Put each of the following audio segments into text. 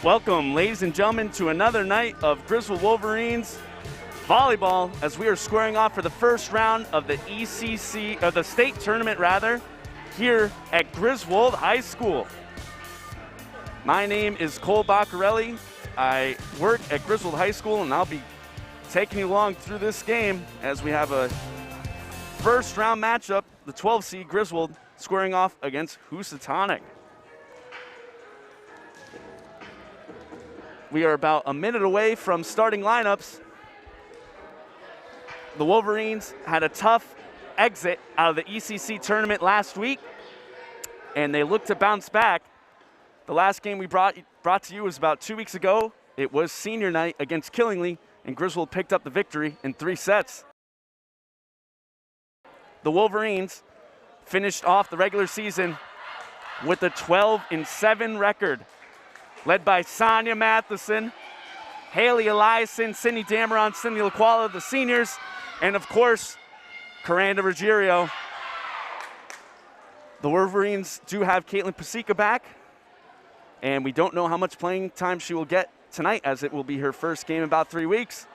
Welcome, ladies and gentlemen, to another night of Griswold Wolverines volleyball as we are squaring off for the first round of the ECC, or the state tournament rather, here at Griswold High School. My name is Cole Baccarelli. I work at Griswold High School, and I'll be taking you along through this game as we have a first round matchup, the 12 seed Griswold squaring off against Housatonic. We are about a minute away from starting lineups. The Wolverines had a tough exit out of the ECC tournament last week, and they look to bounce back. The last game we brought to you was about 2 weeks ago. It was senior night against Killingly, and Griswold picked up the victory in 3 sets. The Wolverines finished off the regular season with a 12-7 record, led by Sonia Matheson, Haley Eliason, Cindy Dameron, Cindy LaQuala, the seniors, and of course, Coranda Ruggiero. The Wolverines do have Caitlin Pasica back, and we don't know how much playing time she will get tonight, as it will be her first game in about 3 weeks.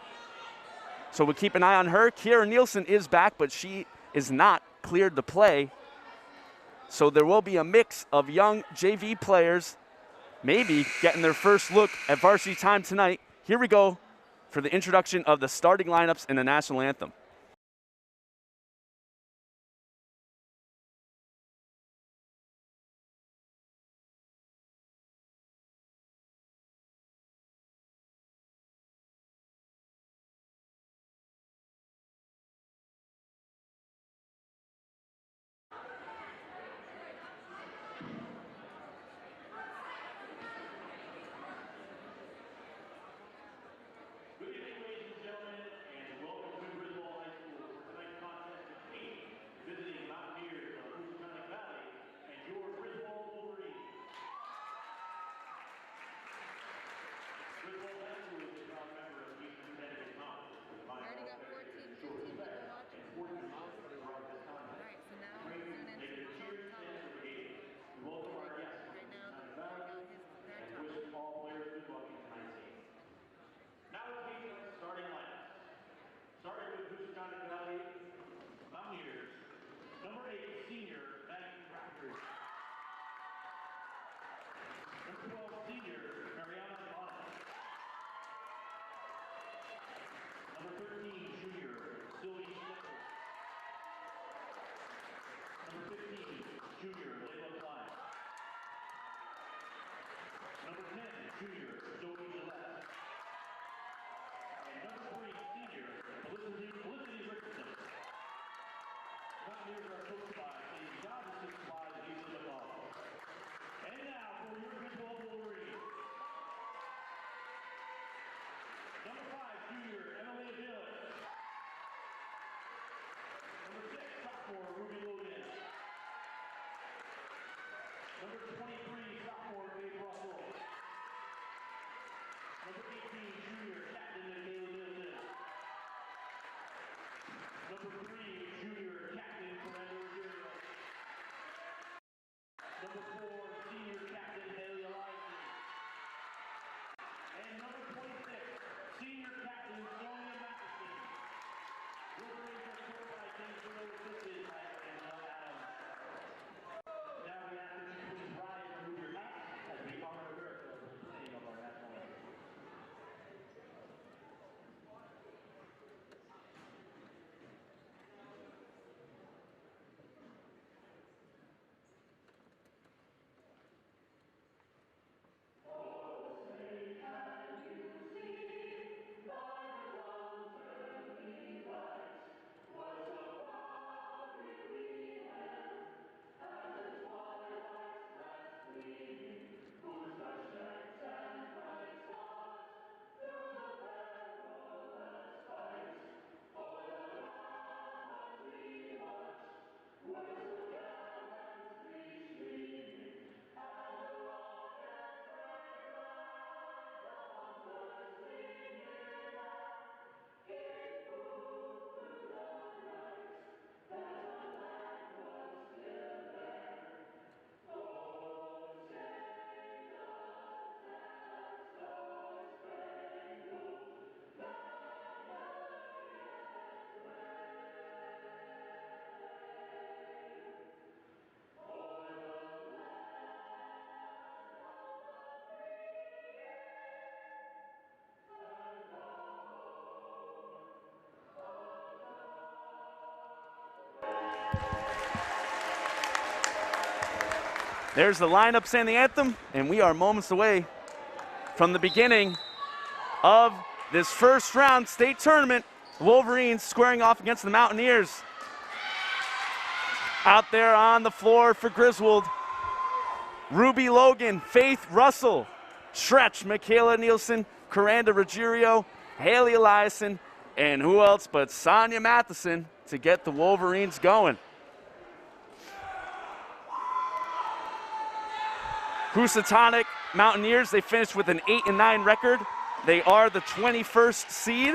So we'll keep an eye on her. Kiera Nielsen is back, but she is not cleared to play. So there will be a mix of young JV players maybe getting their first look at varsity time tonight. Here we go for the introduction of the starting lineups in the national anthem. There's the lineups and the anthem, and we are moments away from the beginning of this first round state tournament. The Wolverines squaring off against the Mountaineers. Out there on the floor for Griswold, Ruby Logan, Faith Russell, Stretch, Michaela Nielsen, Coranda Ruggiero, Haley Eliason, and who else but Sonia Matheson to get the Wolverines going. Housatonic Mountaineers, they finished with an 8-9 record. They are the 21st seed.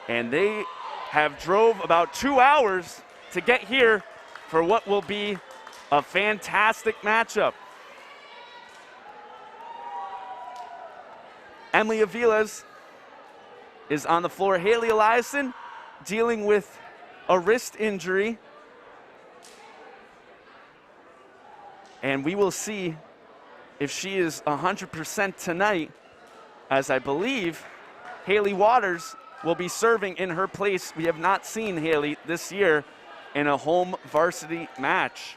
And they have drove about 2 hours to get here for what will be a fantastic matchup. Emily Aviles is on the floor. Haley Eliason dealing with a wrist injury. And we will see if she is 100% tonight, as I believe Haley Waters will be serving in her place. We have not seen Haley this year in a home varsity match.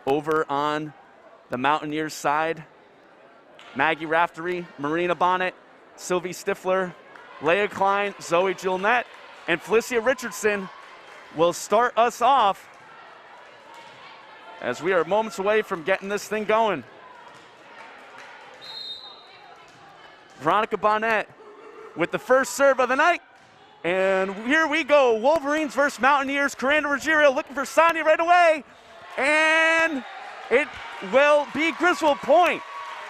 Over on the Mountaineers side, Maggie Raftery, Marina Bonnet, Sylvie Stifler, Leah Klein, Zoe Gilnett, and Felicia Richardson will start us off as we are moments away from getting this thing going. Veronica Bonnet with the first serve of the night. And here we go, Wolverines versus Mountaineers. Coranda Ruggiero looking for Sonia right away. And it will be Griswold point.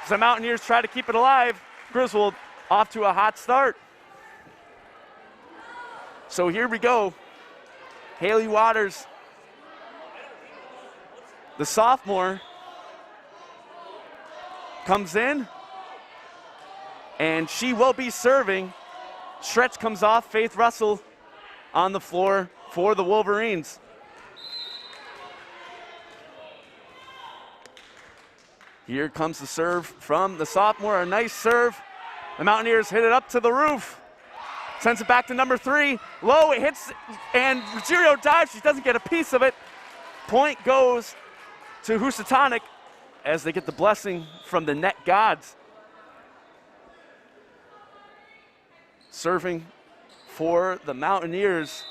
As the Mountaineers try to keep it alive, Griswold off to a hot start. So here we go. Haley Waters, the sophomore, comes in, and she will be serving. Stretch comes off. Faith Russell on the floor for the Wolverines. Here comes the serve from the sophomore. A nice serve. The Mountaineers hit it up to the roof. Sends it back to number 3. Low, it hits, and Ruggiero dives. She doesn't get a piece of it. Point goes to Housatonic as they get the blessing from the net gods. Serving for the Mountaineers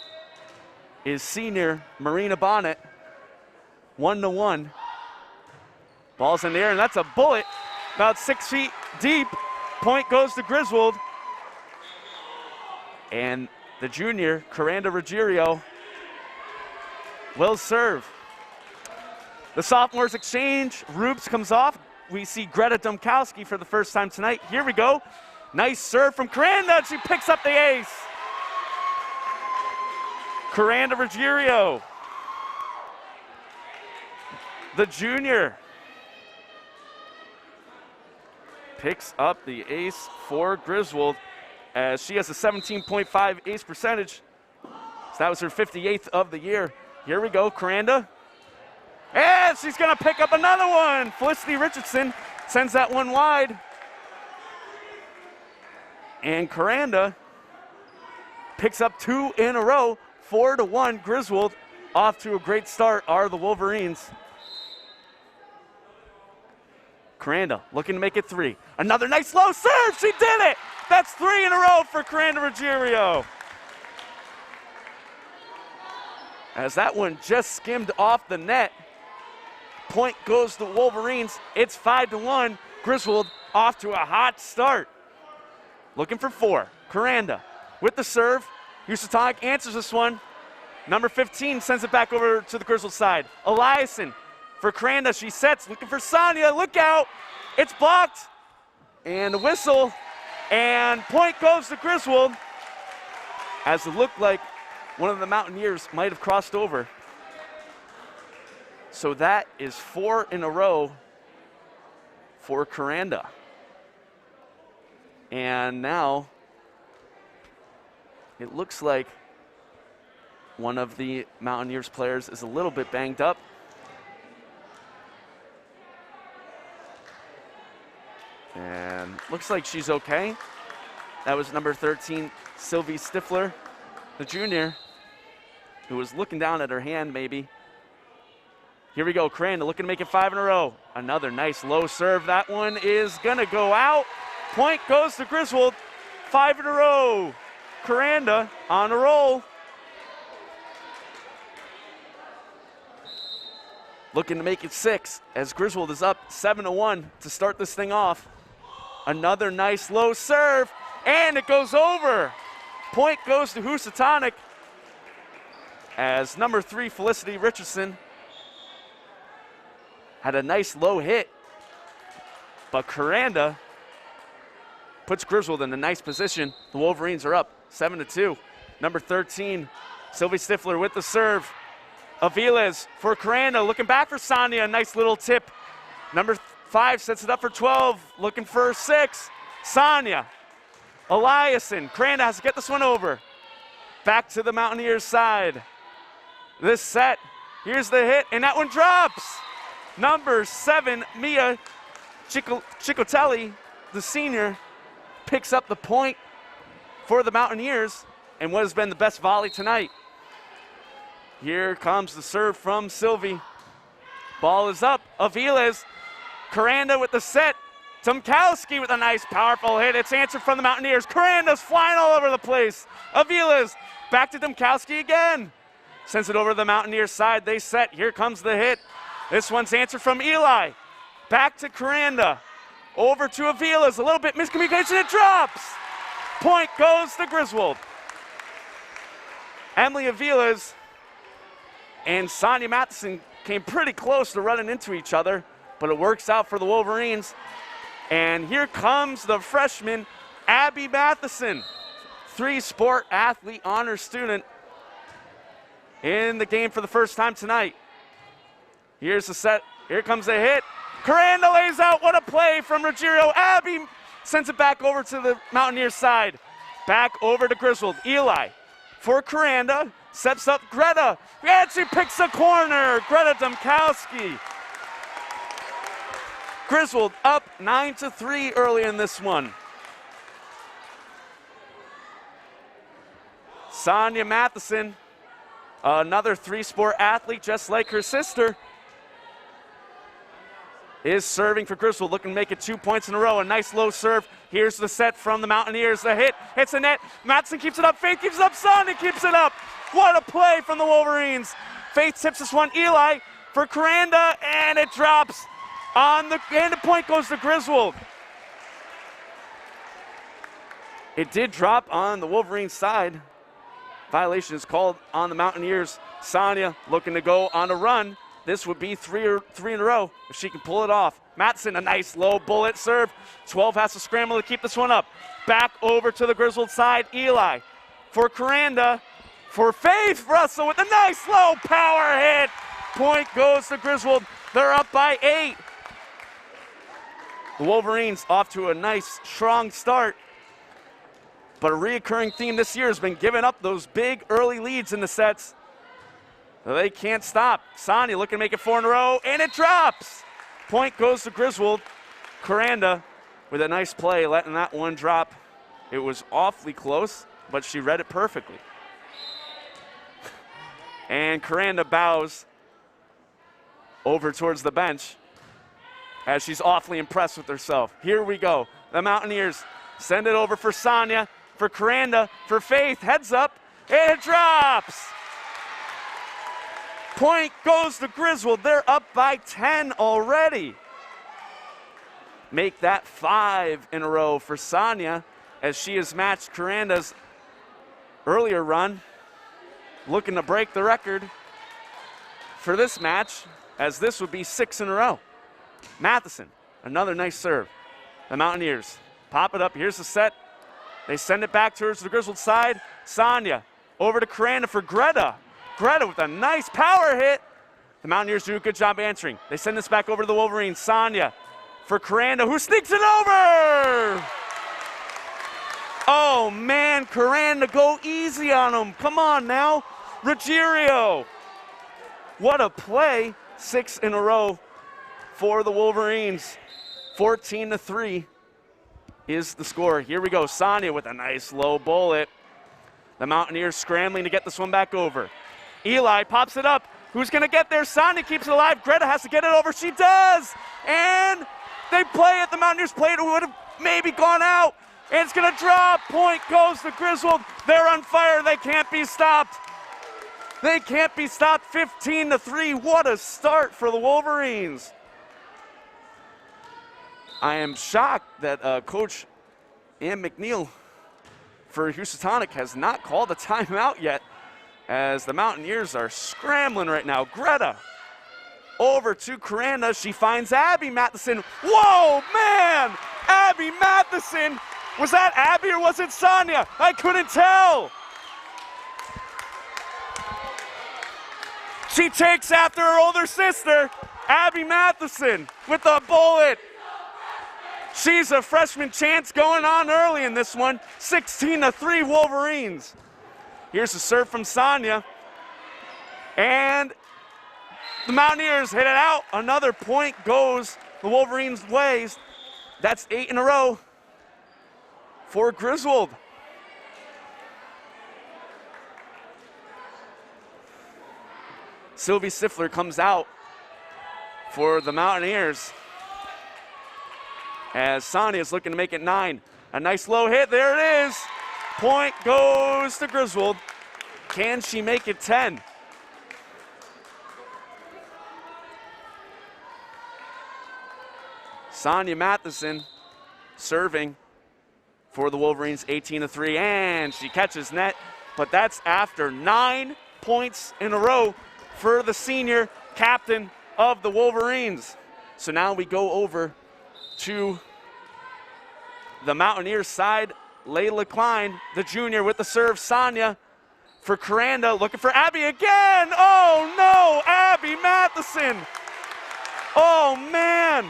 is senior Marina Bonnet. 1-1. Ball's in the air, and that's a bullet about 6 feet deep. Point goes to Griswold. And the junior, Coranda Ruggiero, will serve. The sophomores exchange. Rubes comes off. We see Greta Domkowski for the first time tonight. Here we go. Nice serve from Coranda. She picks up the ace. Coranda Ruggiero, the junior, picks up the ace for Griswold as she has a 17.5 ace percentage. So that was her 58th of the year. Here we go, Coranda. And she's gonna pick up another one. Felicity Richardson sends that one wide. And Coranda picks up 2 in a row, 4-1. Griswold off to a great start are the Wolverines. Coranda looking to make it 3. Another nice low serve, she did it! That's 3 in a row for Coranda Ruggiero. As that one just skimmed off the net. Point goes to Wolverines. It's 5-1. Griswold off to a hot start. Looking for 4. Coranda with the serve. Housatonic answers this one. Number 15 sends it back over to the Griswold side. Eliason for Coranda. She sets, looking for Sonia. Look out. It's blocked. And the whistle. And point goes to Griswold, as it looked like one of the Mountaineers might have crossed over. So that is 4 in a row for Coranda. And now it looks like one of the Mountaineers players is a little bit banged up. And looks like she's okay. That was number 13, Sylvie Stifler, the junior, who was looking down at her hand maybe. Here we go, Crandall looking to make it 5 in a row. Another nice low serve. That one is gonna go out. Point goes to Griswold, 5 in a row. Coranda on a roll. Looking to make it 6 as Griswold is up 7-1 to start this thing off. Another nice low serve, and it goes over. Point goes to Housatonic as number 3, Felicity Richardson, had a nice low hit, but Coranda puts Griswold in a nice position. The Wolverines are up 7-2. Number 13, Sylvie Stifler with the serve. Aviles for Coranda, looking back for Sonia, a nice little tip. Number 5 sets it up for 12, looking for 6. Sonia, Eliason, Coranda has to get this one over. Back to the Mountaineers side. This set, here's the hit, and that one drops. Number 7, Mia Chicotelli, the senior, picks up the point for the Mountaineers and what has been the best volley tonight. Here comes the serve from Sylvie. Ball is up. Aviles, Coranda with the set. Tomkowski with a nice, powerful hit. It's answered from the Mountaineers. Coranda's flying all over the place. Aviles back to Tomkowski again. Sends it over to the Mountaineers side. They set. Here comes the hit. This one's answered from Eli. Back to Coranda. Over to Aviles. A little bit miscommunication. It drops. Point goes to Griswold. Emily Aviles and Sonia Matheson came pretty close to running into each other, but it works out for the Wolverines. And here comes the freshman, Abby Matheson, 3-sport athlete honor student in the game for the first time tonight. Here's the set. Here comes the hit. Coranda lays out. What a play from Ruggiero. Abby sends it back over to the Mountaineers side. Back over to Griswold. Eli for Coranda. Sets up Greta. And she picks a corner. Greta Domkowski. Griswold up 9-3 early in this one. Sonia Matheson, another 3-sport athlete just like her sister, is serving for Griswold, looking to make it 2 points in a row. A nice low serve. Here's the set from the Mountaineers. The hit hits the net. Matheson keeps it up. Faith keeps it up. Sonia keeps it up. What a play from the Wolverines. Faith tips this one. Eli for Coranda, and it drops. And the point goes to Griswold. It did drop on the Wolverines side. Violation is called on the Mountaineers. Sonia looking to go on a run. This would be three in a row if she can pull it off. Matheson, a nice low bullet serve. 12 has to scramble to keep this one up. Back over to the Griswold side. Eli for Coranda. For Faith Russell with a nice low power hit. Point goes to Griswold. They're up by 8. The Wolverines off to a nice, strong start. But a reoccurring theme this year has been giving up those big early leads in the sets. They can't stop. Sonia looking to make it 4 in a row, and it drops. Point goes to Griswold. Coranda with a nice play, letting that one drop. It was awfully close, but she read it perfectly. And Coranda bows over towards the bench as she's awfully impressed with herself. Here we go. The Mountaineers send it over for Sonia, for Coranda, for Faith. Heads up, and it drops. Point goes to Griswold. They're up by 10 already. Make that 5 in a row for Sonia as she has matched Coranda's earlier run. Looking to break the record for this match, as this would be 6 in a row. Matheson, another nice serve. The Mountaineers pop it up. Here's the set. They send it back towards the Griswold side. Sonia over to Coranda for Greta. Greta with a nice power hit. The Mountaineers do a good job answering. They send this back over to the Wolverines. Sonia for Coranda, who sneaks it over. Oh man, Coranda, go easy on him. Come on now. Ruggiero. What a play. 6 in a row for the Wolverines. 14-3. is the score. Here we go. Sonia with a nice low bullet. The Mountaineers scrambling to get this one back over. Eli pops it up. Who's going to get there? Sonia keeps it alive. Greta has to get it over. She does. And they play it. The Mountaineers played it. It would have maybe gone out. And it's going to drop. Point goes to Griswold. They're on fire. They can't be stopped. They can't be stopped. 15-3. What a start for the Wolverines. I am shocked that Coach Ann McNeil for Housatonic has not called a timeout yet, as the Mountaineers are scrambling right now. Greta over to Coranda. She finds Abby Matheson. Whoa, man! Abby Matheson. Was that Abby or was it Sonia? I couldn't tell. She takes after her older sister, Abby Matheson, with a bullet. She's a freshman chance going on early in this one. 16-3 Wolverines. Here's a serve from Sonia. And the Mountaineers hit it out. Another point goes the Wolverines' ways. That's 8 in a row for Griswold. Sylvie Stifler comes out for the Mountaineers, as Sonia is looking to make it 9. A nice low hit, there it is. Point goes to Griswold. Can she make it 10? Sonia Matheson serving for the Wolverines, 18-3, and she catches net, but that's after 9 points in a row for the senior captain of the Wolverines. So now we go over to the Mountaineers side. Layla Klein, the junior, with the serve. Sonia for Coranda, looking for Abby again. Oh no, Abby Matheson. Oh man.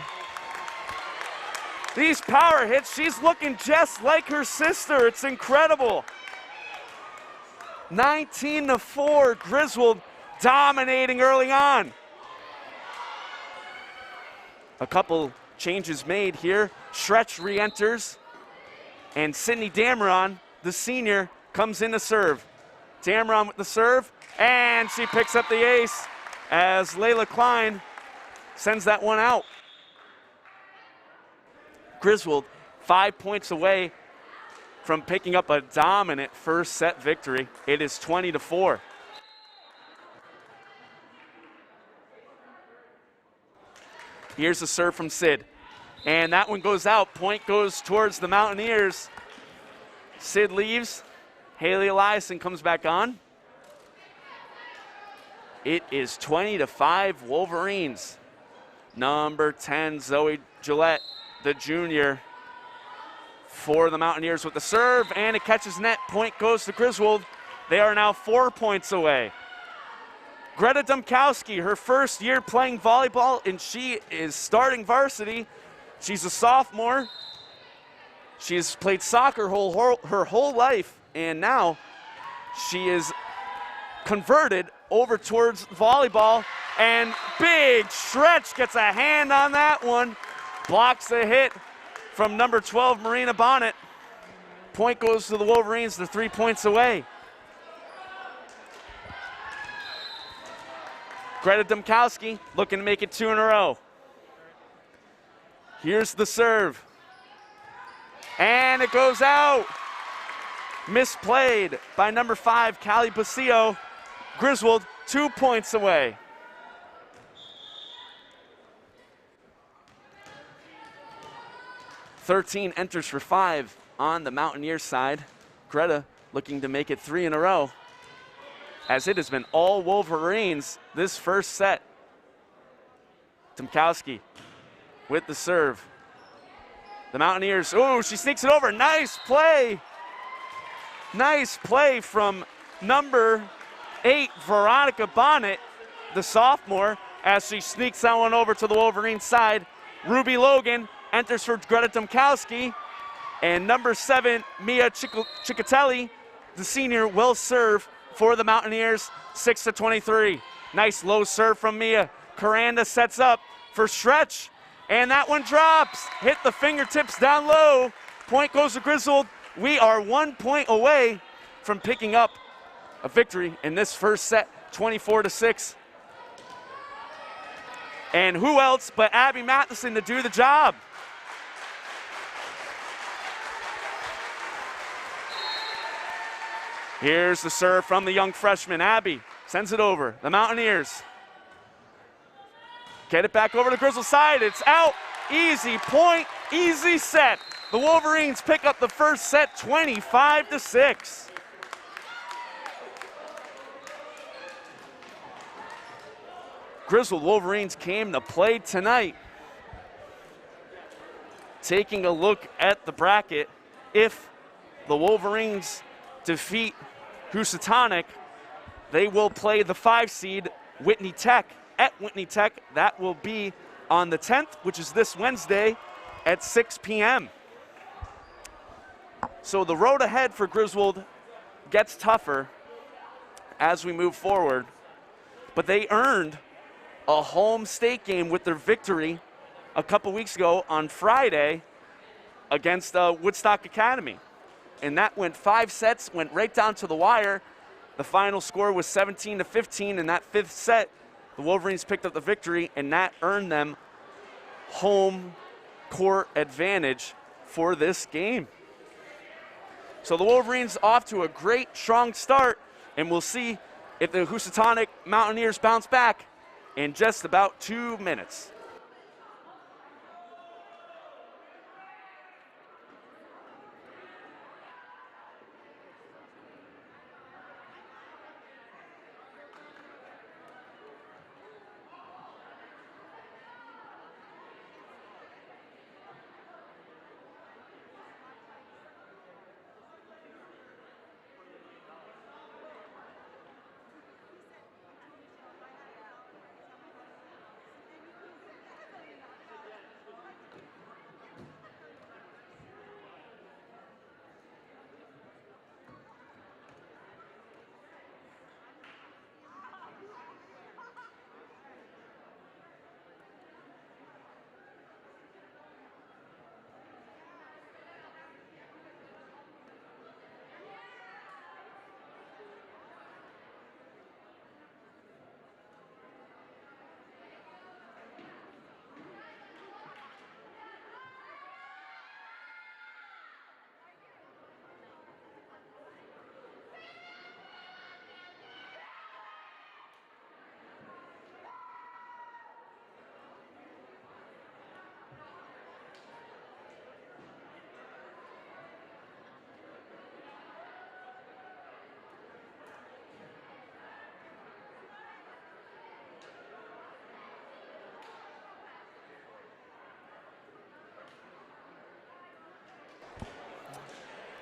These power hits, she's looking just like her sister. It's incredible. 19-4, Griswold dominating early on. A couple changes made here. Stretch re-enters, and Sydney Dameron, the senior, comes in to serve. Dameron with the serve, and she picks up the ace as Layla Klein sends that one out. Griswold 5 points away from picking up a dominant first set victory. It is 20-4. Here's a serve from Sid. And that one goes out. Point goes towards the Mountaineers. Sid leaves. Haley Eliason comes back on. It is 20-5 Wolverines. Number 10, Zoe Gillette, the junior, for the Mountaineers with the serve, and it catches net. Point goes to Griswold. They are now 4 points away. Greta Dumkowski, her first year playing volleyball, and she is starting varsity. She's a sophomore. She's played soccer her whole life, and now she is converted over towards volleyball, and big stretch, gets a hand on that one. Blocks the hit from number 12, Marina Bonnet. Point goes to the Wolverines. They're 3 points away. Greta Dumkowski looking to make it 2 in a row. Here's the serve. And it goes out. Misplayed by number 5, Callie Basillo. Griswold 2 points away. "13 enters for 5 on the Mountaineers side. Greta looking to make it 3 in a row, as it has been all Wolverines this first set. Tomkowski with the serve. The Mountaineers, oh, she sneaks it over. Nice play. Nice play from number 8, Veronica Bonnet, the sophomore, as she sneaks that one over to the Wolverines side. Ruby Logan enters for Greta Dumkowski, and number 7, Mia Ciccatelli, the senior, will serve for the Mountaineers. 6-23. Nice low serve from Mia. Coranda sets up for stretch, and that one drops. Hit the fingertips down low. Point goes to Griswold. We are 1 point away from picking up a victory in this first set, 24-6. And who else but Abby Matheson to do the job? Here's the serve from the young freshman. Abby sends it over. The Mountaineers get it back over to Griswold's side. It's out. Easy point, easy set. The Wolverines pick up the first set, 25-6. Griswold Wolverines came to play tonight. Taking a look at the bracket, if the Wolverines defeat Housatonic, they will play the 5 seed Whitney Tech at Whitney Tech. That will be on the 10th, which is this Wednesday at 6 p.m. So the road ahead for Griswold gets tougher as we move forward, but they earned a home state game with their victory a couple weeks ago on Friday against Woodstock Academy. And that went 5 sets, went right down to the wire. The final score was 17-15 in that 5th set. The Wolverines picked up the victory, and that earned them home court advantage for this game. So the Wolverines off to a great, strong start, and we'll see if the Housatonic Mountaineers bounce back in just about 2 minutes.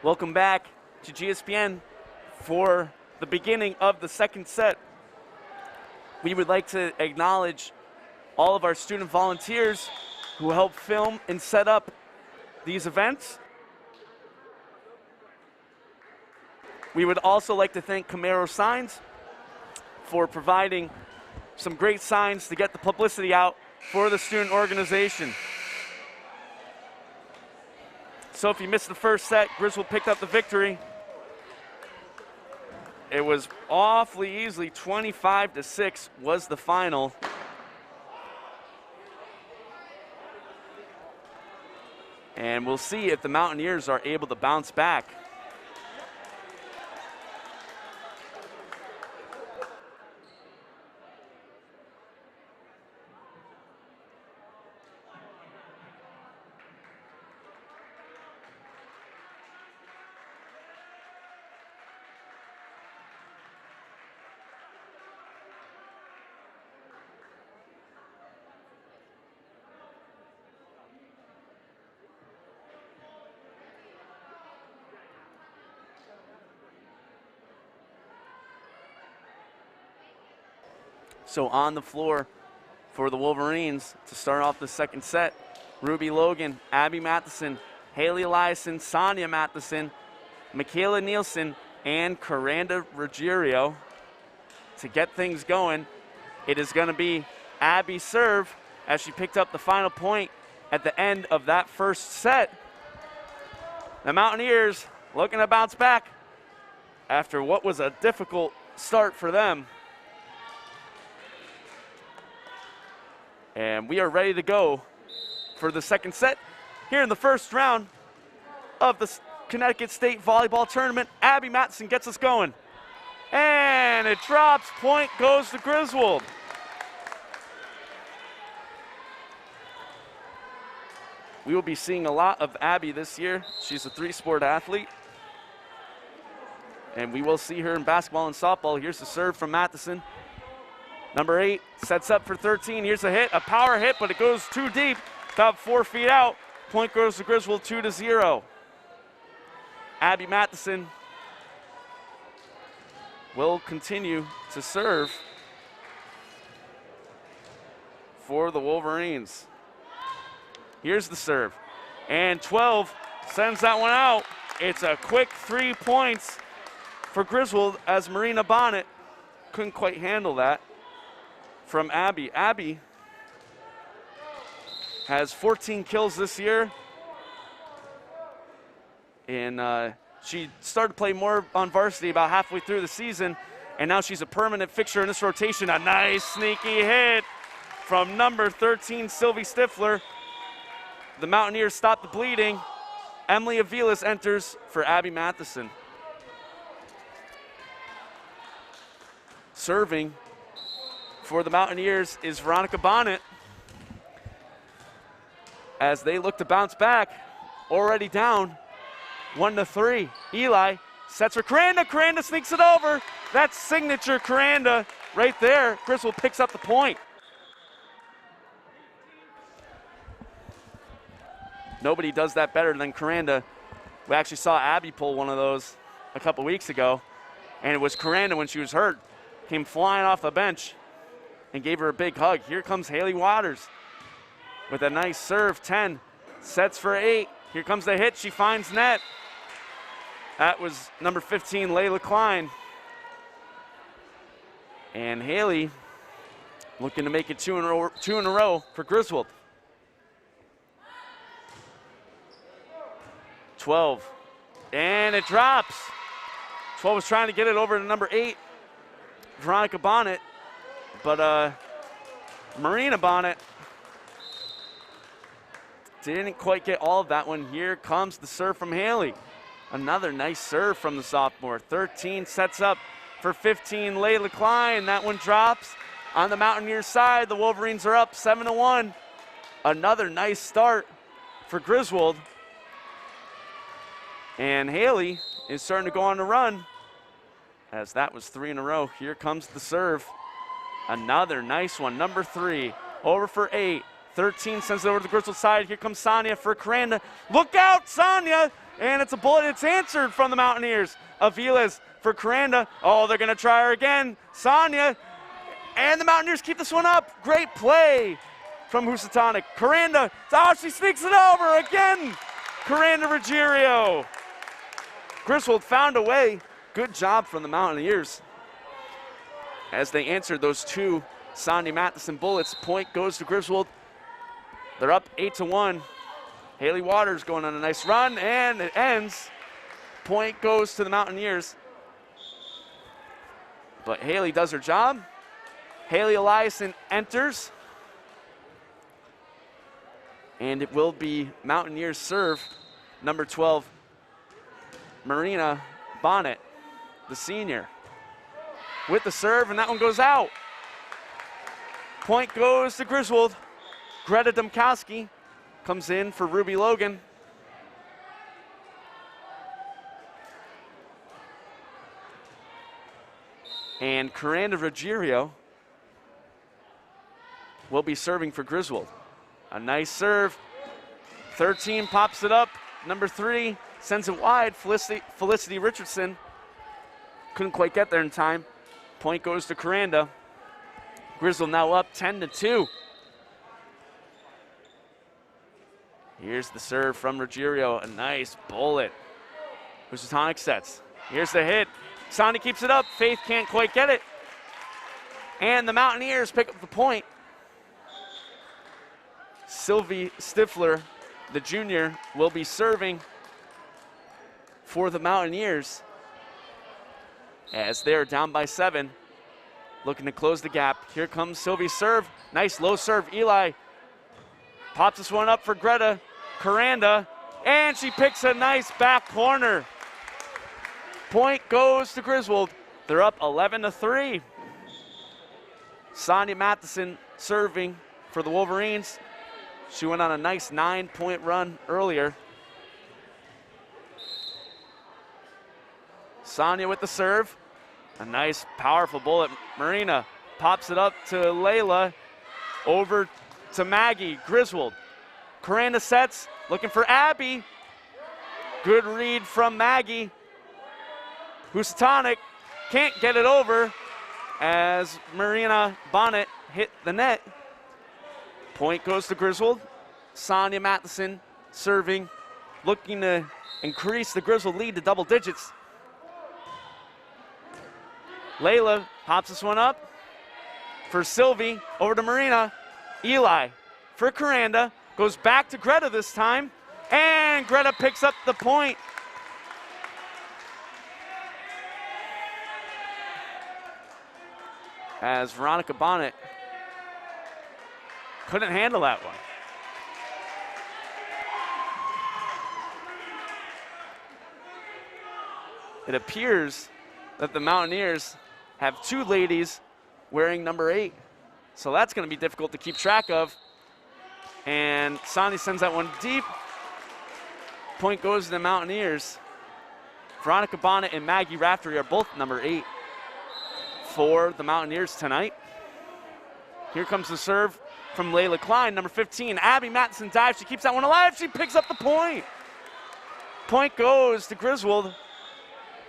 Welcome back to GSPN for the beginning of the second set. We would like to acknowledge all of our student volunteers who help film and set up these events. We would also like to thank Camaro Signs for providing some great signs to get the publicity out for the student organization. So if you missed the first set, Griswold picked up the victory. It was awfully easily, 25-6 was the final. And we'll see if the Mountaineers are able to bounce back. So on the floor for the Wolverines to start off the second set, Ruby Logan, Abby Matheson, Haley Eliason, Sonia Matheson, Michaela Nielsen, and Coranda Ruggiero. To get things going, it is going to be Abby's serve as she picked up the final point at the end of that first set. The Mountaineers looking to bounce back after what was a difficult start for them. And we are ready to go for the second set here in the first round of the Connecticut State Volleyball Tournament. Abby Matheson gets us going. And it drops. Point goes to Griswold. We will be seeing a lot of Abby this year. She's a three-sport athlete. And we will see her in basketball and softball. Here's the serve from Matheson. Number 8 sets up for 13. Here's a hit, a power hit, but it goes too deep. About 4 feet out. Point goes to Griswold, 2-0. Abby Matheson will continue to serve for the Wolverines. Here's the serve. And 12 sends that one out. It's a quick 3 points for Griswold as Marina Bonnet couldn't quite handle that from Abby. Abby has 14 kills this year. And she started to play more on varsity about halfway through the season, and now she's a permanent fixture in this rotation. A nice sneaky hit from number 13, Sylvie Stifler. The Mountaineers stop the bleeding. Emily Aviles enters for Abby Matheson. Serving for the Mountaineers is Veronica Bonnet as they look to bounce back. Already down 1-3. Eli sets for Caranda. Caranda sneaks it over. That's signature Caranda right there. Griswold picks up the point. Nobody does that better than Caranda. We actually saw Abby pull one of those a couple weeks ago, and it was Caranda when she was hurt. Came flying off the bench and gave her a big hug. Here comes Haley Waters with a nice serve. 10 sets for 8. Here comes the hit. She finds net. That was number 15, Layla Klein. And Haley looking to make it two in a row for Griswold. 12. And it drops. 12 was trying to get it over to number 8, Veronica Bonnet. But Marina Bonnet didn't quite get all of that one. Here comes the serve from Haley. Another nice serve from the sophomore. 13 sets up for 15, Layla Klein. That one drops on the Mountaineers side. The Wolverines are up 7-1. Another nice start for Griswold. And Haley is starting to go on the run as that was 3 in a row. Here comes the serve. Another nice one, number 3, over for 8. 13 sends it over to the Griswold side. Here comes Sonia for Caranda. Look out, Sonia! And it's a bullet. It's answered from the Mountaineers. Aviles for Caranda. Oh, they're going to try her again. Sonia. And the Mountaineers keep this one up. Great play from Housatonic. Caranda. Oh, she sneaks it over again. Caranda Ruggiero. Griswold found a way. Good job from the Mountaineers as they answered those 2 Sonia Matheson bullets. Point goes to Griswold. They're up 8-1. Haley Waters going on a nice run, and it ends. Point goes to the Mountaineers. But Haley does her job. Haley Eliason enters. And it will be Mountaineers serve, number 12, Marina Bonnet, the senior, with the serve, and that one goes out. Point goes to Griswold. Greta Domkowski comes in for Ruby Logan. And Caranda Ruggiero will be serving for Griswold. A nice serve. 13 pops it up. Number 3 sends it wide. Felicity Richardson couldn't quite get there in time. Point goes to Caranda. Griswold now up 10-2. Here's the serve from Ruggiero. A nice bullet. Housatonic sets. Here's the hit. Sonia keeps it up. Faith can't quite get it. And the Mountaineers pick up the point. Sylvie Stifler, the junior, will be serving for the Mountaineers as they're down by 7, looking to close the gap. Here comes Sylvie's serve. Nice low serve. Eli pops this one up for Greta Coranda, and she picks a nice back corner. Point goes to Griswold. They're up 11-3. Sonia Matheson serving for the Wolverines. She went on a nice 9-point run earlier. Sonia with the serve. A nice, powerful bullet. Marina pops it up to Layla. Over to Maggie. Griswold. Coranda sets. Looking for Abby. Good read from Maggie. Housatonic can't get it over as Marina Bonnet hit the net. Point goes to Griswold. Sonia Matheson serving. Looking to increase the Griswold lead to double digits. Layla pops this one up for Sylvie, over to Marina. Eli for Coranda, goes back to Greta this time, and Greta picks up the point. As Veronica Bonnet couldn't handle that one. It appears that the Mountaineers have 2 ladies wearing number 8. So that's going to be difficult to keep track of. And Sonia sends that one deep. Point goes to the Mountaineers. Veronica Bonnet and Maggie Raftery are both number 8 for the Mountaineers tonight. Here comes the serve from Layla Klein, number 15. Abby Matheson dives. She keeps that one alive. She picks up the point. Point goes to Griswold.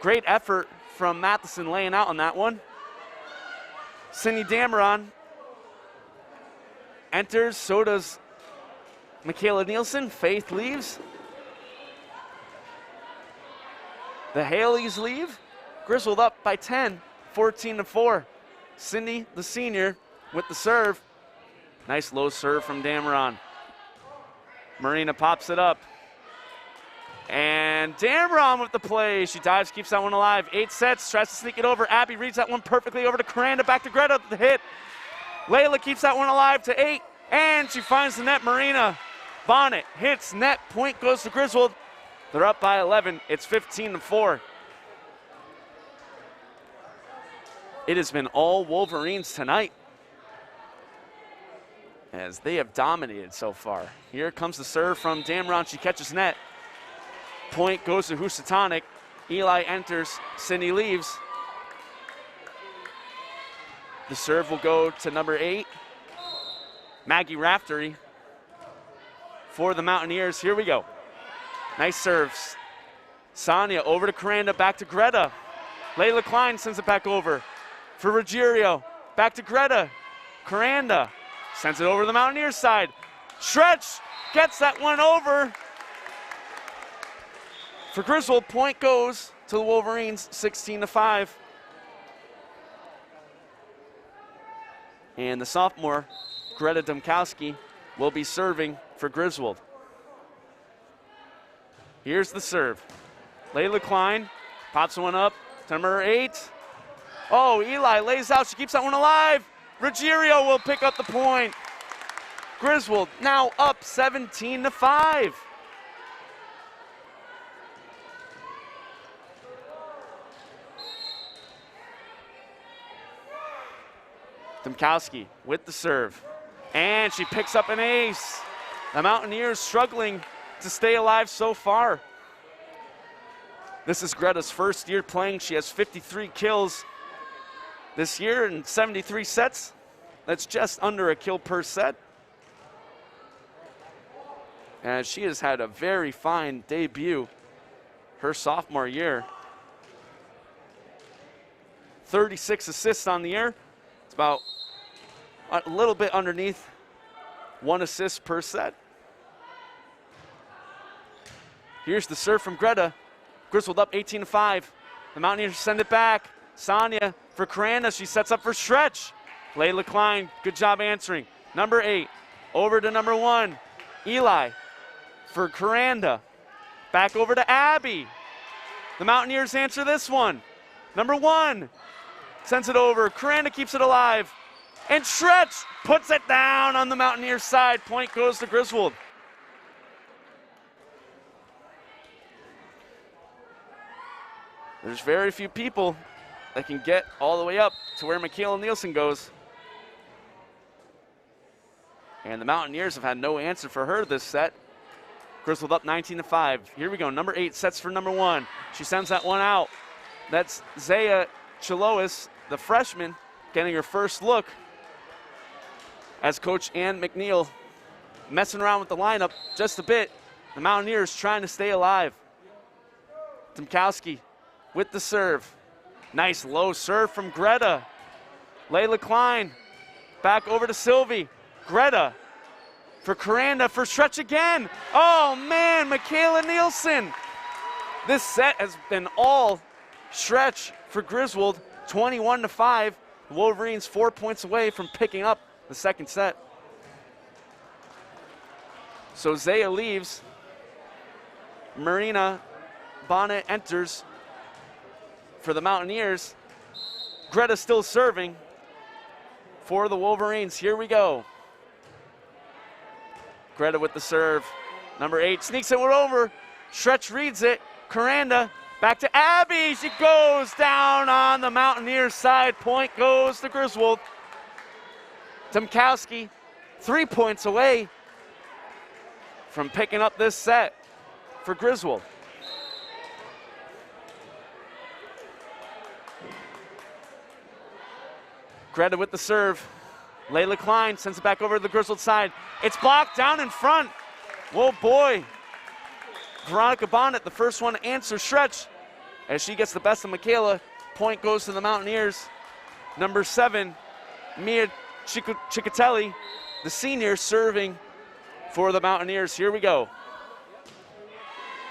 Great effort from Matheson laying out on that one. Cindy Dameron enters, so does Michaela Nielsen. Faith leaves. The Haleys leave. Griswold up by 10, 14-4. Cindy, the senior, with the serve. Nice low serve from Dameron. Marina pops it up. And Dameron with the play. She dives, keeps that one alive. 8 sets, tries to sneak it over. Abby reads that one perfectly over to Coranda, back to Greta, the hit. Layla keeps that one alive to 8, and she finds the net. Marina Bonnet hits net. Point goes to Griswold. They're up by 11. It's 15-4. It has been all Wolverines tonight, as they have dominated so far. Here comes the serve from Dameron. She catches net. Point goes to Housatonic. Eli enters. Cindy leaves. The serve will go to number 8, Maggie Raftery, for the Mountaineers. Here we go. Nice serves. Sonia over to Coranda, back to Greta. Layla Klein sends it back over for Ruggiero. Back to Greta. Coranda sends it over to the Mountaineers side. Stretch gets that one over. For Griswold, point goes to the Wolverines, 16-5. And the sophomore, Greta Domkowski, will be serving for Griswold. Here's the serve. Layla Klein pops one up to number 8. Oh, Eli lays out. She keeps that one alive. Ruggiero will pick up the point. Griswold now up 17-5. Domkowski with the serve, and she picks up an ace. The Mountaineers struggling to stay alive so far. This is Greta's first year playing. She has 53 kills this year in 73 sets. That's just under a kill per set. And she has had a very fine debut her sophomore year. 36 assists on the year. It's about a little bit underneath 1 assist per set. Here's the serve from Greta. Griswold up 18-5. The Mountaineers send it back. Sonia for Coranda. She sets up for stretch. Layla Klein, good job answering. Number 8, over to number 1. Eli for Coranda. Back over to Abby. The Mountaineers answer this one. Number 1 sends it over. Coranda keeps it alive. And Stretch puts it down on the Mountaineers side. Point goes to Griswold. There's very few people that can get all the way up to where Michaela Nielsen goes. And the Mountaineers have had no answer for her this set. Griswold up 19-5. Here we go. Number 8 sets for number 1. She sends that one out. That's Zaya Chilois, the freshman, getting her first look as Coach Ann McNeil messing around with the lineup just a bit. The Mountaineers trying to stay alive. Tomkowski with the serve. Nice low serve from Greta. Layla Klein back over to Sylvie. Greta for Coranda for Stretch again. Oh man, Michaela Nielsen. This set has been all Stretch for Griswold, 21-5. The Wolverines 4 points away from picking up the second set. So Zaya leaves. Marina Bonnet enters for the Mountaineers. Greta still serving for the Wolverines. Here we go. Greta with the serve. Number 8 sneaks it over. Stretch reads it. Coranda back to Abby. She goes down on the Mountaineers side. Point goes to Griswold. Tomkowski 3 points away from picking up this set for Griswold. Greta with the serve. Layla Klein sends it back over to the Griswold side. It's blocked down in front. Whoa, boy. Veronica Bonnet, the first one to answer Stretch, as she gets the best of Michaela. Point goes to the Mountaineers. Number 7, Mia Ciccatelli, the senior, serving for the Mountaineers. Here we go.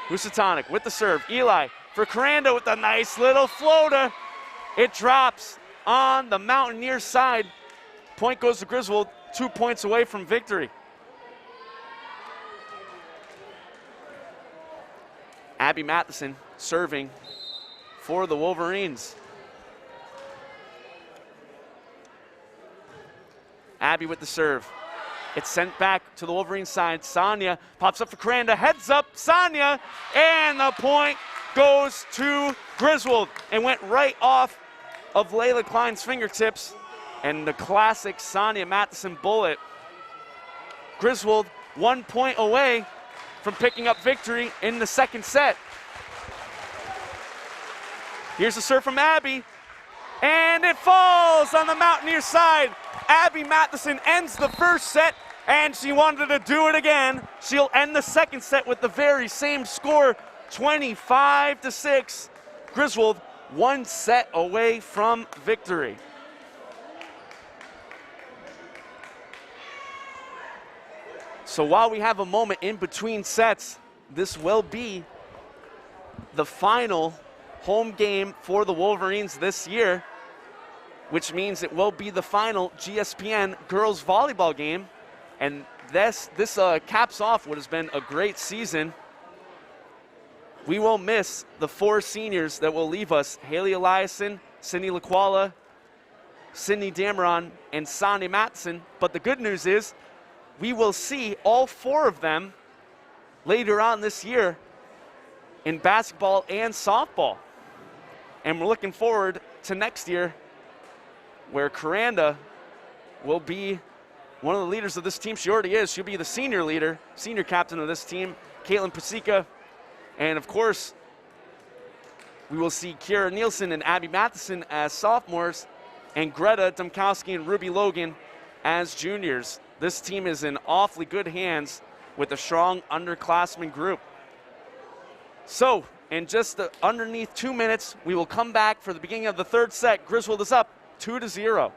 Housatonic with the serve. Eli for Coranda with a nice little floater. It drops on the Mountaineers side. Point goes to Griswold, 2 points away from victory. Abby Matheson serving for the Wolverines. Abby with the serve. It's sent back to the Wolverines side. Sonia pops up for Coranda, heads up Sonia, and the point goes to Griswold and went right off of Layla Klein's fingertips, and the classic Sonia Matheson bullet. Griswold 1 point away from picking up victory in the second set. Here's the serve from Abby, and it falls on the Mountaineer side. Abby Matheson ends the first set, and she wanted to do it again. She'll end the second set with the very same score, 25-6. Griswold 1 set away from victory. So while we have a moment in between sets, this will be the final home game for the Wolverines this year, which means it will be the final GSPN girls volleyball game. And this caps off what has been a great season. We will miss the 4 seniors that will leave us: Haley Eliason, Cindy Laquala, Sydney Dameron, and Sonia Matheson. But the good news is we will see all 4 of them later on this year in basketball and softball. And we're looking forward to next year, where Coranda will be one of the leaders of this team. She already is. She'll be the senior leader, senior captain of this team, Caitlin Pasica. And of course, we will see Kiera Nielsen and Abby Matheson as sophomores, and Greta Tomkowski and Ruby Logan as juniors. This team is in awfully good hands with a strong underclassmen group. So, in just underneath 2 minutes, we will come back for the beginning of the third set. Griswold is up 2-0.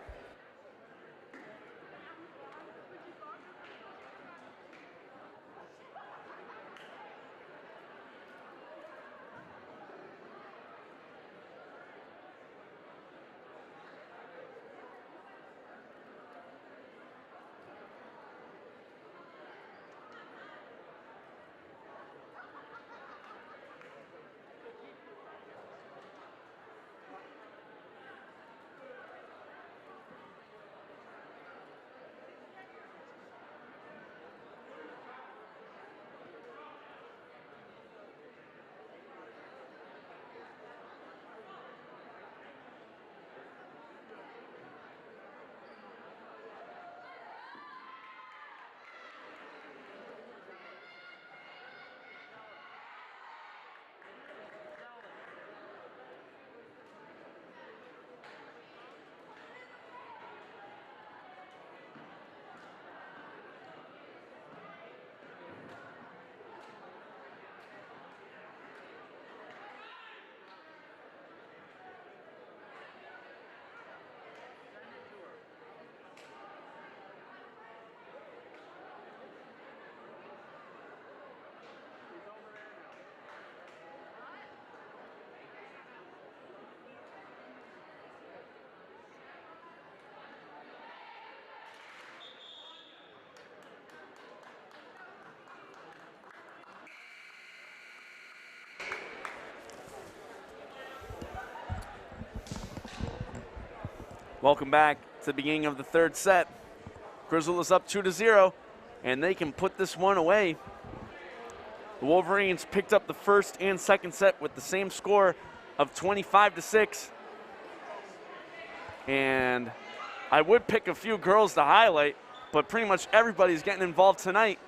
Welcome back to the beginning of the third set. Griswold is up 2-0, and they can put this one away. The Wolverines picked up the first and second set with the same score of 25-6. And I would pick a few girls to highlight, but pretty much everybody's getting involved tonight.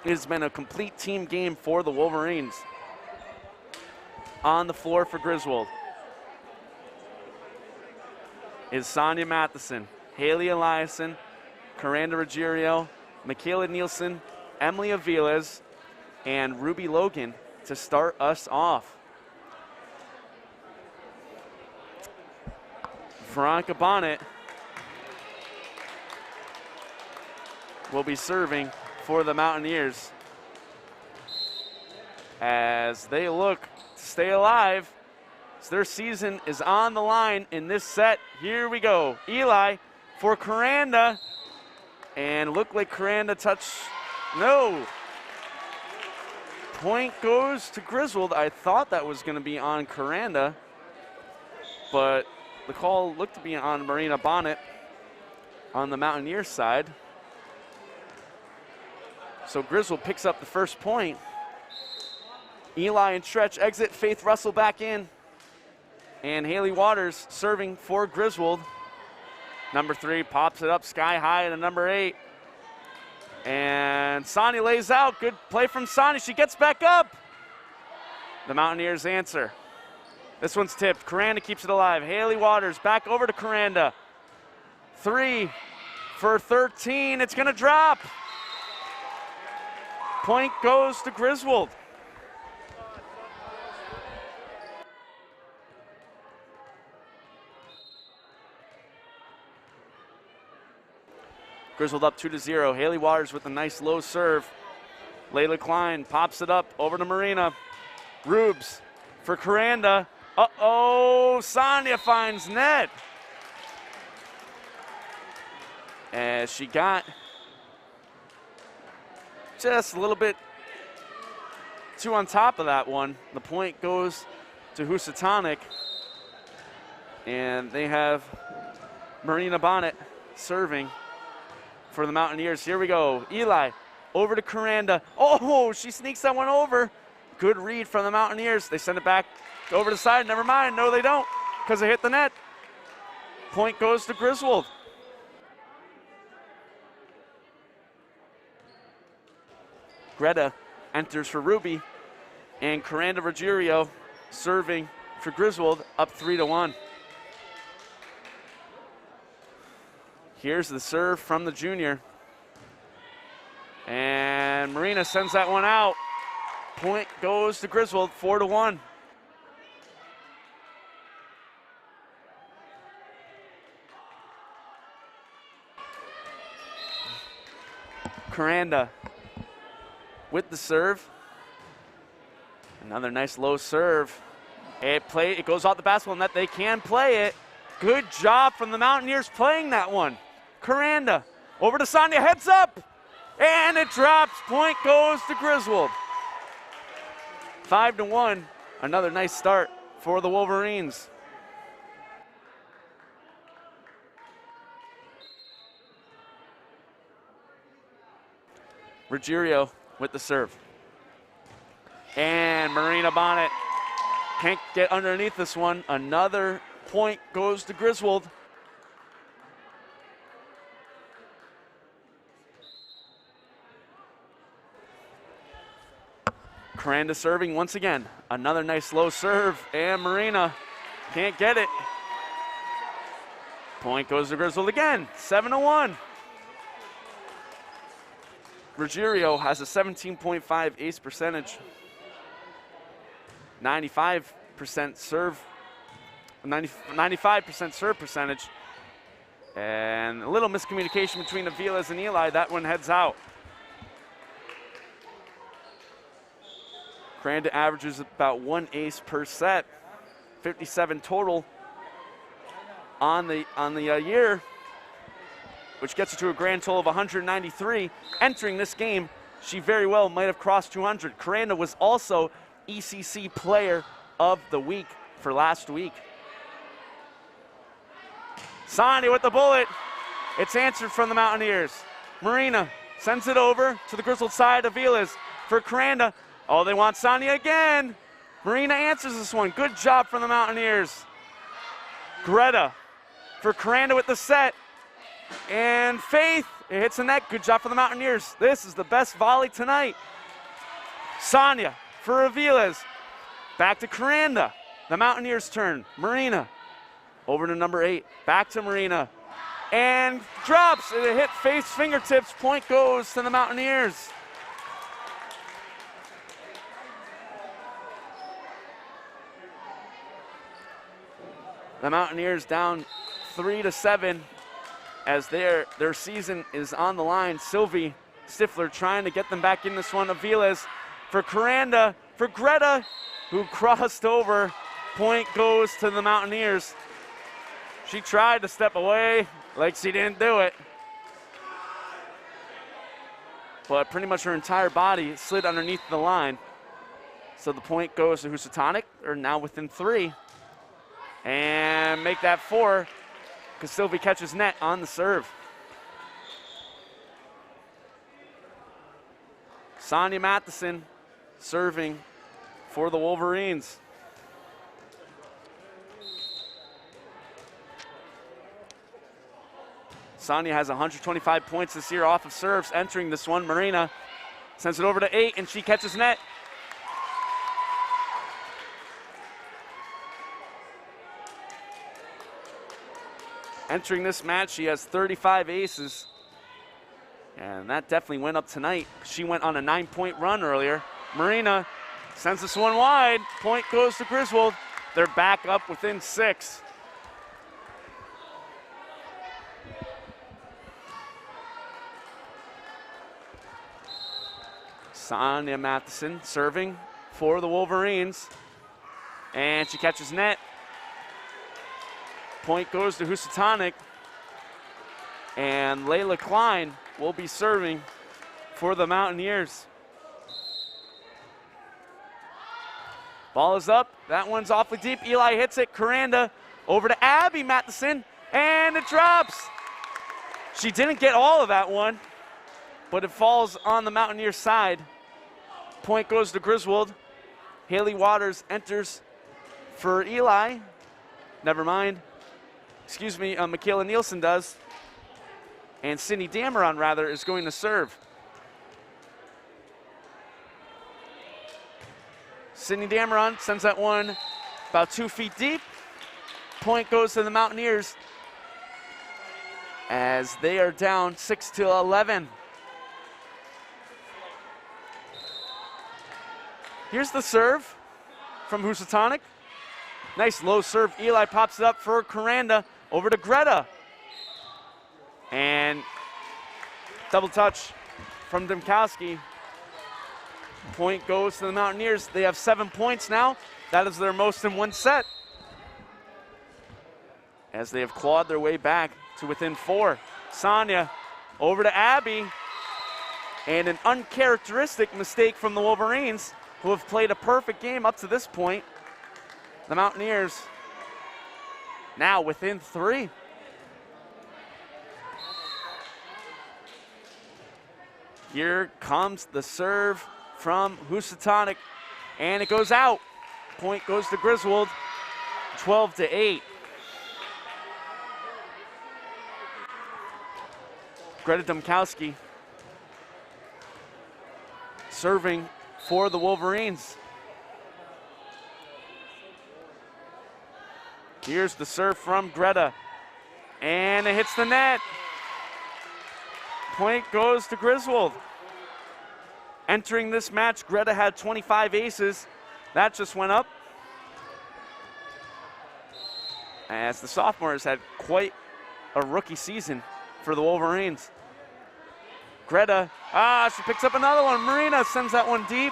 It has been a complete team game for the Wolverines. On the floor for Griswold is Sonia Matheson, Haley Eliason, Coranda Ruggiero, Michaela Nielsen, Emily Aviles, and Ruby Logan to start us off. Veronica Bonnet will be serving for the Mountaineers as they look to stay alive. So their season is on the line in this set. Here we go. Eli for Coranda, and looked like Coranda touched, no. Point goes to Griswold. I thought that was going to be on Coranda, but the call looked to be on Marina Bonnet on the Mountaineer side. So Griswold picks up the first point. Eli and stretch exit, Faith Russell back in. And Haley Waters serving for Griswold. Number 3 pops it up sky high to number 8. And Sonia lays out. Good play from Sonia. She gets back up. The Mountaineers answer. This one's tipped. Coranda keeps it alive. Haley Waters back over to Coranda. 3 for 13. It's going to drop. Point goes to Griswold. Griswold up 2-0. Haley Waters with a nice low serve. Layla Klein pops it up over to Marina. Rubes for Coranda. Uh-oh, Sonia finds net. As she got just a little bit too on top of that one. The point goes to Housatonic. And they have Marina Bonnet serving for the Mountaineers. Here we go. Eli over to Coranda. Oh, she sneaks that one over. Good read from the Mountaineers. They send it back over the side. Never mind. No, they don't, because they hit the net. Point goes to Griswold. Greta enters for Ruby, and Coranda Ruggiero serving for Griswold, up 3-1. Here's the serve from the junior. And Marina sends that one out. Point goes to Griswold, 4-1. Coranda with the serve. Another nice low serve. It goes off the basketball net. They can play it. Good job from the Mountaineers playing that one. Coranda over to Sonia, heads up, and it drops. Point goes to Griswold. 5-1. Another nice start for the Wolverines. Ruggiero with the serve. And Marina Bonnet can't get underneath this one. Another point goes to Griswold. Coranda serving once again. Another nice low serve, and Marina can't get it. Point goes to Griswold again, 7-1. Ruggiero has a 17.5 ace percentage, 95% serve, 95% serve percentage, and a little miscommunication between Aviles and Eli. That one heads out. Coranda averages about 1 ace per set, 57 total on the year, which gets her to a grand total of 193. Entering this game, she very well might have crossed 200. Coranda was also ECC Player of the Week for last week. Sonia with the bullet. It's answered from the Mountaineers. Marina sends it over to the Griswold side of Vilas for Coranda. Oh, they want Sonia again. Marina answers this one. Good job from the Mountaineers. Greta for Coranda with the set. And Faith, it hits the net. Good job for the Mountaineers. This is the best volley tonight. Sonia for Aviles. Back to Coranda. The Mountaineers' turn. Marina over to number 8. Back to Marina. And drops. It hit Faith's fingertips. Point goes to the Mountaineers. The Mountaineers down 3-7 as their season is on the line. Sylvie Stifler trying to get them back in this one. Aviles for Coranda, for Greta, who crossed over. Point goes to the Mountaineers. She tried to step away, like she didn't do it. But pretty much her entire body slid underneath the line. So the point goes to Housatonic. They're now within 3. And make that 4 because Sylvie catches net on the serve. Sonia Matheson serving for the Wolverines. Sonia has 125 points this year off of serves. Entering this one, Marina sends it over to 8 and she catches net. Entering this match, she has 35 aces. And that definitely went up tonight. She went on a 9-point run earlier. Marina sends this one wide. Point goes to Griswold. They're back up within 6. Sonia Matheson serving for the Wolverines. And she catches net. Point goes to Housatonic. And Layla Klein will be serving for the Mountaineers. Ball is up. That one's awfully deep. Eli hits it. Coranda over to Abby Matheson. And it drops. She didn't get all of that one, but it falls on the Mountaineer side. Point goes to Griswold. Haley Waters enters for Eli. Never mind. Excuse me, Michaela Nielsen does. And Cindy Dameron, rather, is going to serve. Cindy Dameron sends that one about 2 feet deep. Point goes to the Mountaineers as they are down 6-11. Here's the serve from Housatonic. Nice low serve. Eli pops it up for Coranda. Over to Greta. And double touch from Demkowski. Point goes to the Mountaineers. They have 7 points now. That is their most in one set, as they have clawed their way back to within 4. Sonia over to Abby. And an uncharacteristic mistake from the Wolverines, who have played a perfect game up to this point. The Mountaineers now within 3. Here comes the serve from Housatonic, and it goes out. Point goes to Griswold, 12-8. Greta Domkowski serving for the Wolverines. Here's the serve from Greta, and it hits the net. Point goes to Griswold. Entering this match, Greta had 25 aces. That just went up, as the sophomore has had quite a rookie season for the Wolverines. Greta, she picks up another one. Marina sends that one deep.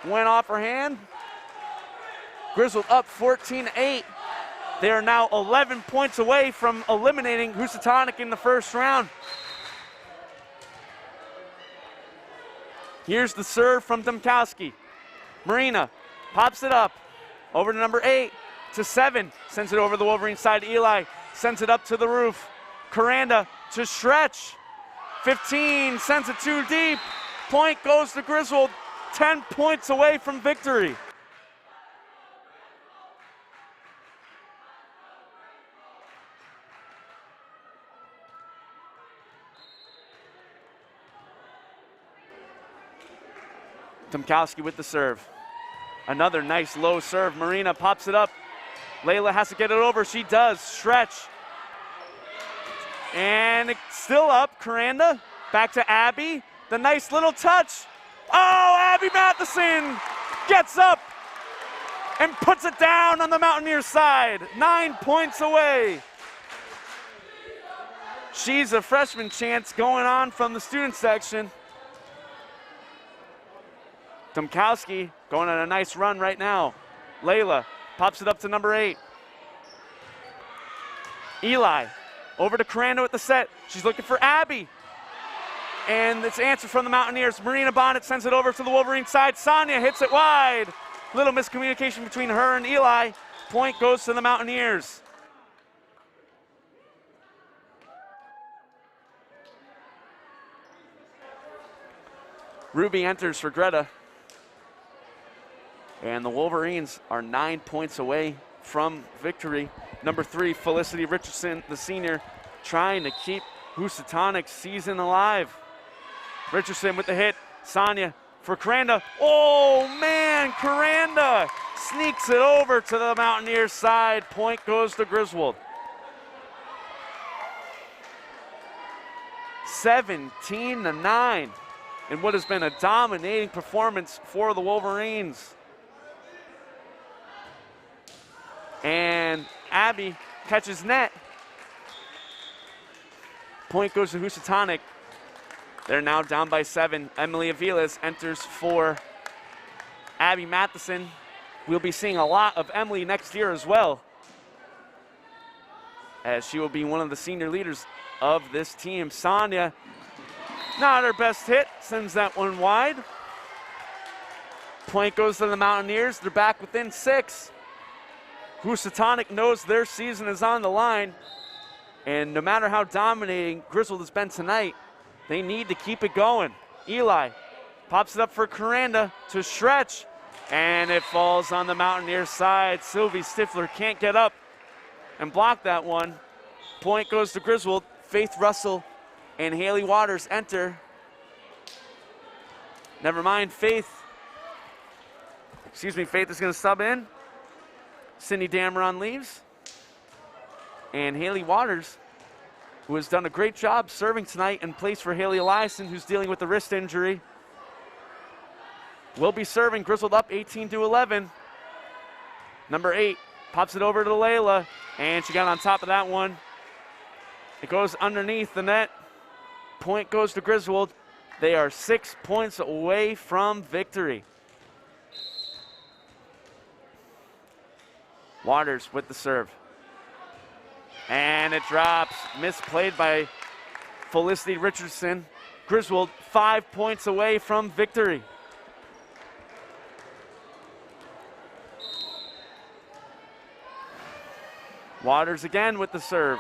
Went off her hand. Griswold up 14-8. They are now 11 points away from eliminating Housatonic in the first round. Here's the serve from Domkowski. Marina pops it up over to number 8 to 7. Sends it over the Wolverine side. Eli sends it up to the roof. Coranda to stretch. 15, sends it too deep. Point goes to Griswold. 10 points away from victory. Tomkowski with the serve. Another nice low serve. Marina pops it up. Layla has to get it over. She does. Stretch. And it's still up. Coranda back to Abby. The nice little touch. Oh, Abby Matheson gets up and puts it down on the Mountaineers side. 9 points away. She's a freshman chance going on from the student section. Tomkowski going on a nice run right now. Layla pops it up to number 8. Eli over to Coranda with the set. She's looking for Abby. And it's answered from the Mountaineers. Marina Bonnet sends it over to the Wolverine side. Sonia hits it wide. Little miscommunication between her and Eli. Point goes to the Mountaineers. Ruby enters for Greta. And the Wolverines are 9 points away from victory. Number 3, Felicity Richardson, the senior, trying to keep Housatonic's season alive. Richardson with the hit. Sonia for Coranda. Oh, man, Coranda sneaks it over to the Mountaineers side. Point goes to Griswold. 17-9 in what has been a dominating performance for the Wolverines. And Abby catches net. Point goes to Housatonic. They're now down by 7. Emily Aviles enters for Abby Matheson. We'll be seeing a lot of Emily next year as well, as she will be one of the senior leaders of this team. Sonia, not her best hit, sends that one wide. Point goes to the Mountaineers. They're back within 6. Housatonic knows their season is on the line, and no matter how dominating Griswold has been tonight, they need to keep it going. Eli pops it up for Coranda to stretch, and it falls on the Mountaineers side. Sylvie Stifler can't get up and block that one. Point goes to Griswold. Faith Russell and Haley Waters enter. Never mind, Faith is going to sub in. Cindy Dameron leaves. And Haley Waters, who has done a great job serving tonight in place for Haley Eliason, who's dealing with a wrist injury, will be serving. Griswold up 18-11. Number 8 pops it over to Layla, and she got on top of that one. It goes underneath the net. Point goes to Griswold. They are 6 points away from victory. Waters with the serve. And it drops. Misplayed by Felicity Richardson. Griswold 5 points away from victory. Waters again with the serve.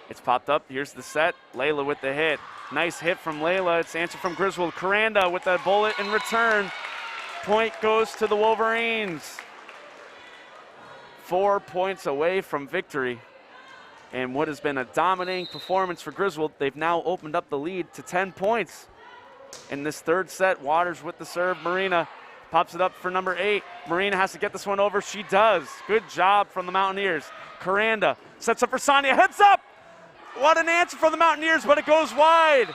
It's popped up. Here's the set. Layla with the hit. Nice hit from Layla. It's answered from Griswold. Coranda with a bullet in return. Point goes to the Wolverines. 4 points away from victory. And what has been a dominating performance for Griswold, they've now opened up the lead to 10 points. In this third set, Waters with the serve. Marina pops it up for number 8. Marina has to get this one over. She does. Good job from the Mountaineers. Coranda sets up for Sonia. Heads up! What an answer from the Mountaineers, but it goes wide.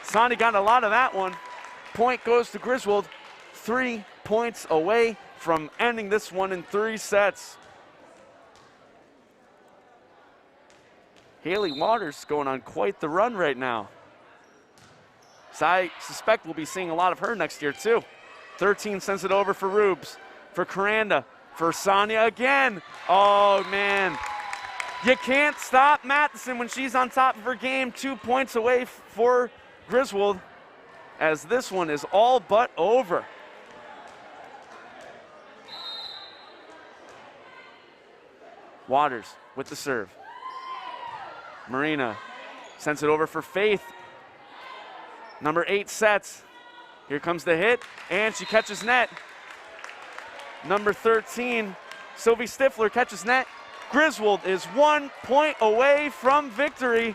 Sonia got a lot of that one. Point goes to Griswold. 3 points away from ending this one in 3 sets. Haley Waters going on quite the run right now. So I suspect we'll be seeing a lot of her next year too. 13 sends it over for Rubes, for Coranda, for Sonia again. Oh man, you can't stop Matheson when she's on top of her game. 2 points away for Griswold, as this one is all but over. Waters with the serve. Marina sends it over for Faith. Number 8 sets. Here comes the hit, and she catches net. Number 13, Sylvie Stifler catches net. Griswold is 1 point away from victory.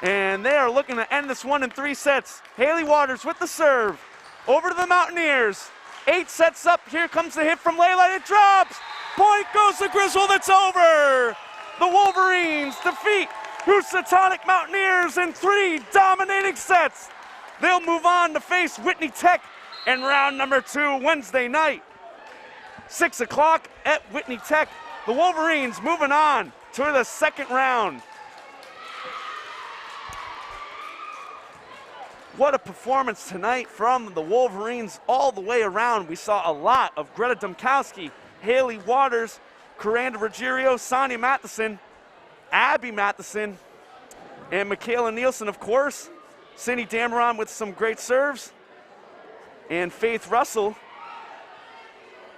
And they are looking to end this one in 3 sets. Haley Waters with the serve. Over to the Mountaineers. 8 sets up. Here comes the hit from Layla. It drops. Point goes to Griswold. It's over. The Wolverines defeat Housatonic Mountaineers in 3 dominating sets. They'll move on to face Whitney Tech in round number 2 Wednesday night. 6 o'clock at Whitney Tech. The Wolverines moving on to the second round. What a performance tonight from the Wolverines all the way around. We saw a lot of Greta Domkowski, Haley Waters, Coranda Ruggiero, Sonia Matheson, Abby Matheson, and Michaela Nielsen, of course. Cindy Dameron with some great serves. And Faith Russell,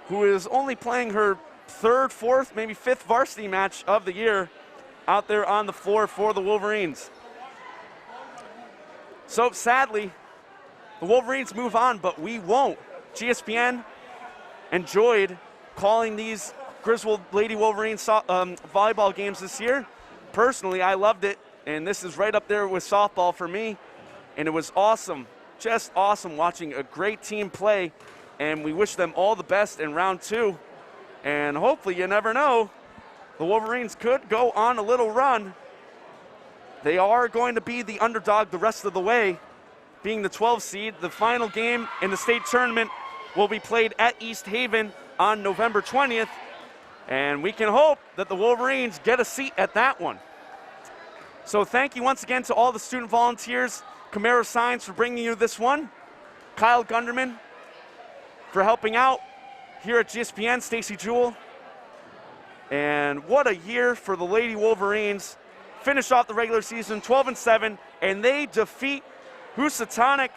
who is only playing her 3rd, 4th, maybe 5th varsity match of the year out there on the floor for the Wolverines. So sadly, the Wolverines move on, but we won't. GSPN enjoyed calling these Griswold Lady Wolverines volleyball games this year. Personally, I loved it, and this is right up there with softball for me. And it was awesome, just awesome watching a great team play, and we wish them all the best in round 2. And hopefully, you never know, the Wolverines could go on a little run. They are going to be the underdog the rest of the way, being the 12 seed. The final game in the state tournament will be played at East Haven on November 20th, and we can hope that the Wolverines get a seat at that one. So thank you once again to all the student volunteers, Camaro Signs for bringing you this one, Kyle Gunderman for helping out here at GSPN, Stacy Jewell. And what a year for the Lady Wolverines. Finish off the regular season 12-7, and they defeat Housatonic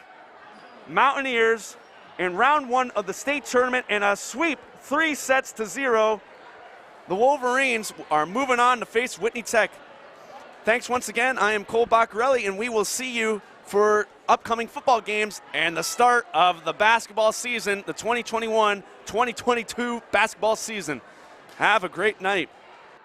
Mountaineers in round 1 of the state tournament in a sweep, 3-0. The Wolverines are moving on to face Whitney Tech. Thanks once again. I am Cole Baccarelli, and we will see you for upcoming football games and the start of the basketball season, the 2021-2022 basketball season. Have a great night.